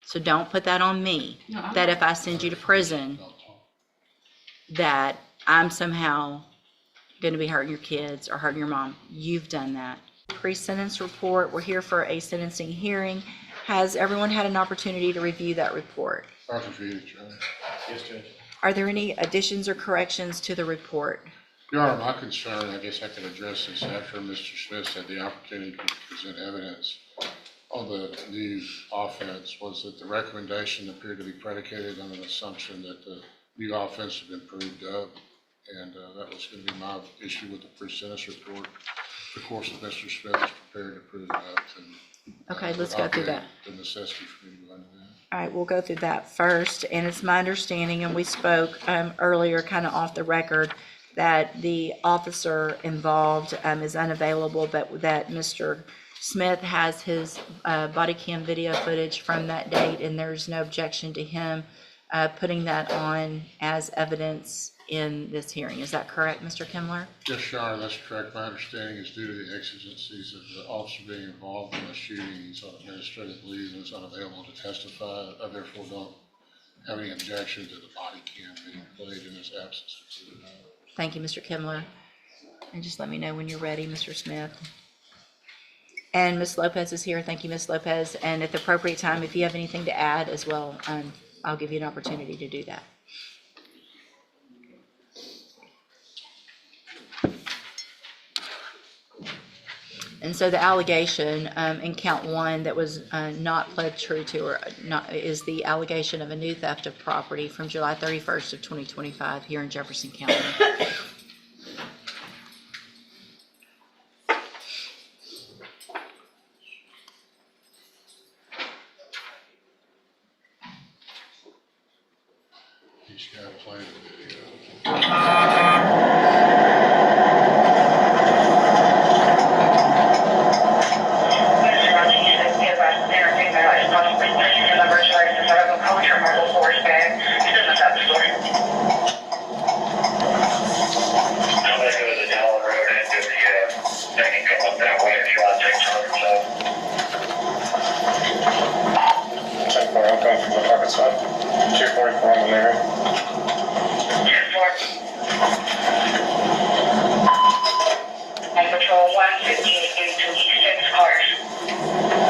So don't put that on me, that if I send you to prison, that I'm somehow going to be hurting your kids or hurting your mom. You've done that. Pre-sentence report. We're here for a sentencing hearing. Has everyone had an opportunity to review that report? Yes, Judge. Are there any additions or corrections to the report? Your Honor, my concern, I guess I can address this after Mr. Smith had the opportunity to present evidence on the new offense, was that the recommendation appeared to be predicated on an assumption that the new offense had been proved up, and that was going to be my issue with the pre-sentence report. Of course, if Mr. Smith is prepared to prove it up, then okay, let's go through that. The necessity for me to go into that. All right, we'll go through that first. And it's my understanding, and we spoke earlier, kind of off the record, that the officer involved is unavailable, but that Mr. Smith has his body cam video footage from that date, and there's no objection to him putting that on as evidence in this hearing. Is that correct, Mr. Kimler? Yes, Your Honor, that's correct. My understanding is due to the exigencies of the officer being involved in the shooting, he's on administrative leave and is unavailable to testify. I therefore don't have any objection to the body cam being played in his absence. Thank you, Mr. Kimler. And just let me know when you're ready, Mr. Smith. And Ms. Lopez is here. Thank you, Ms. Lopez. And at the appropriate time, if you have anything to add as well, I'll give you an opportunity to do that. And so the allegation in count one that was not pled true to or not is the allegation of a new theft of property from July 31st of 2025 here in Jefferson County. He's got to play the video. I'm coming from the pocket side. 244 on the mirror. On patrol 115 into E6 cars.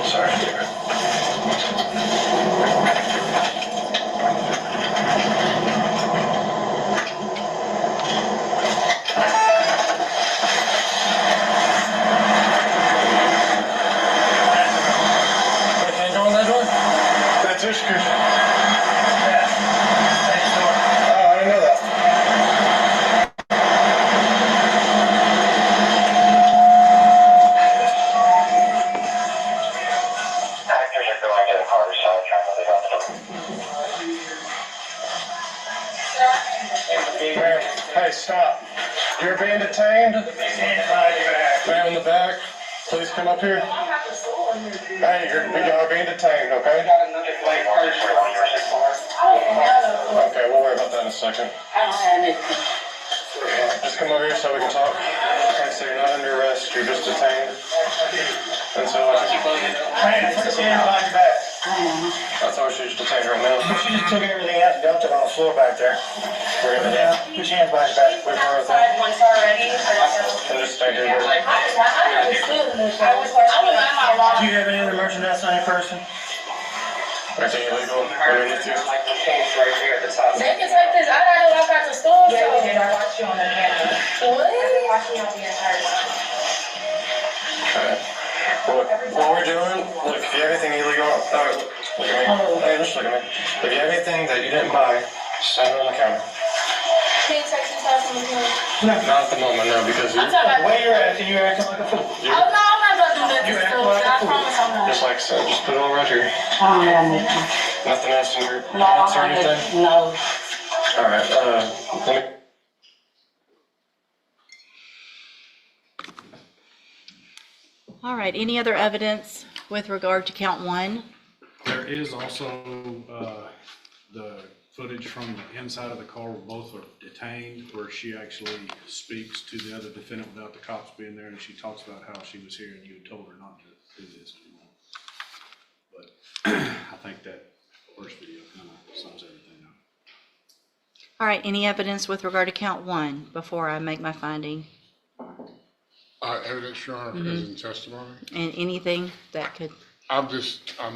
Sorry, David. Can't go in that door? That's your scooter. Yeah. Oh, I didn't know that. Actors are going to the car, so I'm trying to leave on the door. Hey, stop. You're being detained. Man in the back, please come up here. Hey, you're being detained, okay? Okay, we'll worry about that in a second. Just come over here so we can talk. Okay, so you're not under arrest, you're just detained. And so, hey, put your hand behind your back. I thought she was detained right now. She just took everything out and dumped it on the floor back there. Put your hands behind your back. Wait for everything. Once already. And just stay here. I Do you have any other merchandise on your person? Anything illegal? Underneath you? They can take this. I gotta walk out the store. Yeah, we did. I watched you on the camera. What? I watched you on the entire time. Okay. What we're doing, look, if you have anything illegal, look at me. Hey, just look at me. If you have anything that you didn't buy, stand on the counter. Can you text this out from the phone? Not at the moment, no, because I'm talking about. the way you're acting like a fool. Oh no, I'm not gonna do that. You act Still, like a I fool. promise I'm not. Just like so, just put it all right here. Nothing else in your No, pants or I'm not. anything? No. All right, let me. All right, any other evidence with regard to count one? There is also the footage from the inside of the car where both are detained, where she actually speaks to the other defendant without the cops being there, and she talks about how she was here and you had told her not to do this anymore. But I think that first video kind of sums everything up. All right, any evidence with regard to count one before I make my finding? Evidence, Your Honor, as in testimony? And anything that could, I'm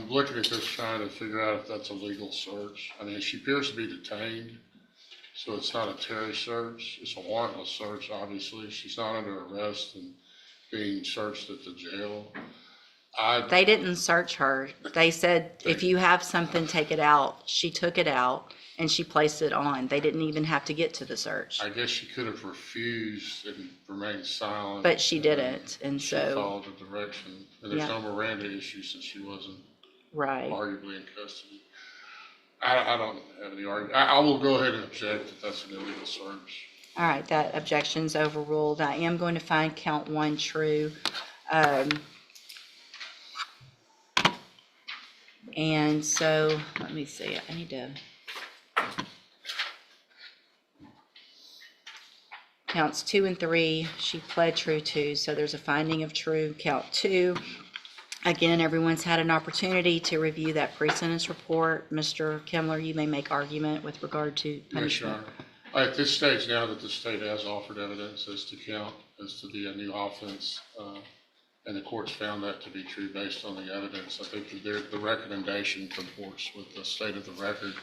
looking at this trying to figure out if that's a legal search. I mean, she appears to be detained, so it's not a Terry search. It's a warrantless search, obviously. She's not under arrest and being searched at the jail. they didn't search her. They said, if you have something, take it out. She took it out and she placed it on. They didn't even have to get to the search. I guess she could have refused and remained silent. But she didn't, and She so, followed the direction. And there's Yeah. no Miranda issue since she wasn't right. arguably in custody. I don't have any argument. I will go ahead and object that that's an illegal search. All right, that objection's overruled. I am going to find count one true. And so, let me see, I need to. Counts 2 and 3, she pled true to, so there's a finding of true. Count 2, again, everyone's had an opportunity to review that pre-sentence report. Mr. Kimler, you may make argument with regard to Yes, Your punishment. Honor. At this stage now that the state has offered evidence as to count, as to the new offense, and the court's found that to be true based on the evidence, I think that the recommendation comports with the state of the record.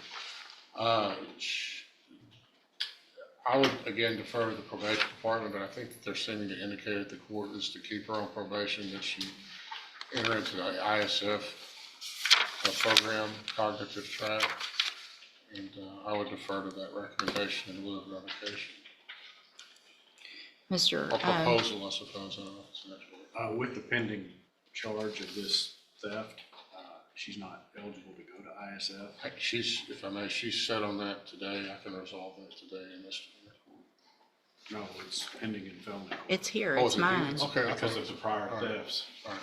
I would again defer to the probation department, but I think that they're seeming to indicate that the court is to keep her on probation, that she enter into the ISF program, cognitive track, and I would defer to that recommendation in lieu of revocation. Mr. Or proposal, I suppose, I don't know if it's an actual. With the pending charge of this theft, she's not eligible to go to ISF. She's, if I may, she's set on that today. I can resolve that today in this court. No, it's pending in felony court It's here, Oh, it's is it? mine. Okay, I because thought of the prior thefts. all right,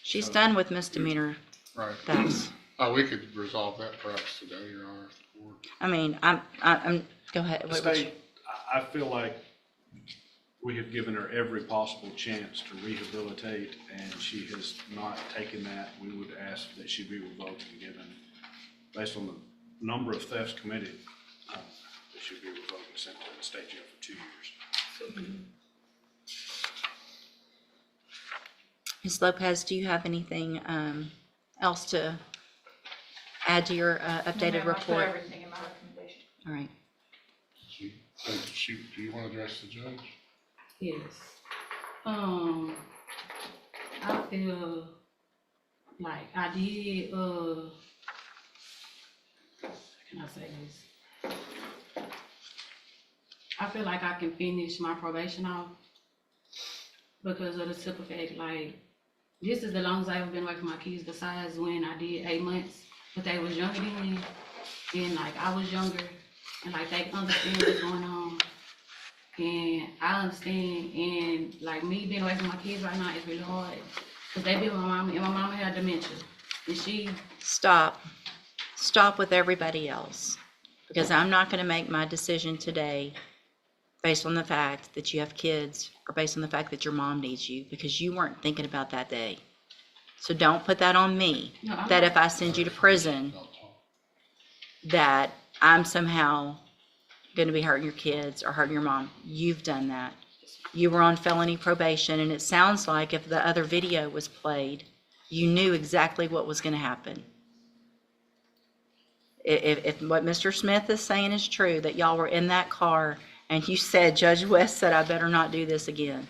She's done with misdemeanor right. thefts. We could resolve that perhaps today, Your Honor, if the court. I mean, go ahead. The state, I feel like we have given her every possible chance to rehabilitate, and she has not taken that. We would ask that she be revoked and given, based on the number of thefts committed, that she be revoked and sent to the state jail for 2 years. Ms. Lopez, do you have anything else to add to your updated report? Everything in my recommendation. All right. Do you want to address the judge? Yes. I feel like I did, how can I say this? I feel like I can finish my probation off because of the simple fact, like, this is the longest I've ever been away from my kids, besides when I did 8 months, but they was younger than me, and like, I was younger, and like, they understand what's going on. And I understand, and like me being away from my kids right now is really hard, because they be with my mama, and my mama had dementia, and she. Stop with everybody else, because I'm not going to make my decision today based on the fact that you have kids or based on the fact that your mom needs you, because you weren't thinking about that day. So don't put that on me, No, I'm that not. if I send you to prison, Don't talk. that I'm somehow going to be hurting your kids or hurting your mom. You've done that. You were on felony probation, and it sounds like if the other video was played, you knew exactly what was going to happen. If what Mr. Smith is saying is true, that y'all were in that car and you said, Judge West said, I better not do this again,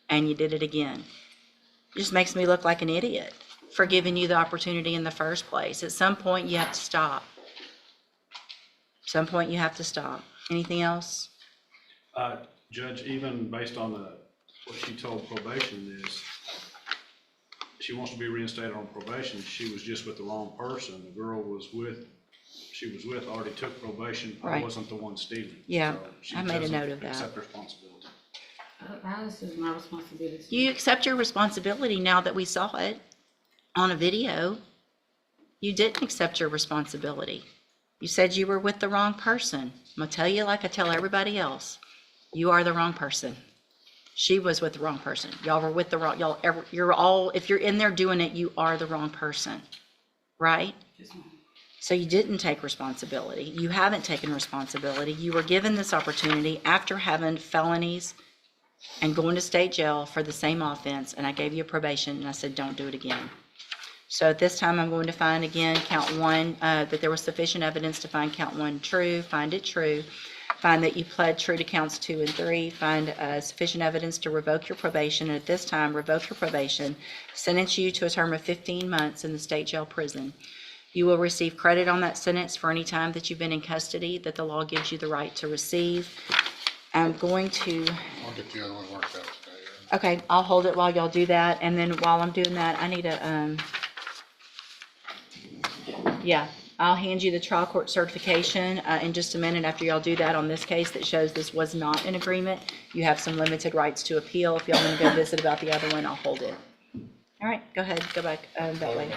and you did it again, it just makes me look like an idiot for giving you the opportunity in the first place. At some point, you have to stop. Some point you have to stop. Anything else? Judge, even based on what she told probation is, she wants to be reinstated on probation. She was just with the wrong person. The girl she was with already took probation. I Right. wasn't the one stealing. Yeah, So she I made a doesn't note of that. accept responsibility. How is this my responsibility? You accept your responsibility now that we saw it on a video. You didn't accept your responsibility. You said you were with the wrong person. I'm gonna tell you like I tell everybody else. You are the wrong person. She was with the wrong person. Y'all were with the wrong, you're all, if you're in there doing it, you are the wrong person, right? Yes, ma'am. So you didn't take responsibility. You haven't taken responsibility. You were given this opportunity after having felonies and going to state jail for the same offense, and I gave you a probation, and I said, don't do it again. So at this time, I'm going to find again, count one, that there was sufficient evidence to find count one true, find it true, find that you pled true to counts 2 and 3, find sufficient evidence to revoke your probation, and at this time, revoke your probation, sentence you to a term of 15 months in the state jail prison. You will receive credit on that sentence for any time that you've been in custody that the law gives you the right to receive. I'm going to, I'll get the other one worked out today. okay, I'll hold it while y'all do that, and then while I'm doing that, I need a, yeah, I'll hand you the trial court certification in just a minute after y'all do that on this case that shows this was not an agreement. You have some limited rights to appeal. If y'all want to go visit about the other one, I'll hold it. All right, go ahead, go back that way.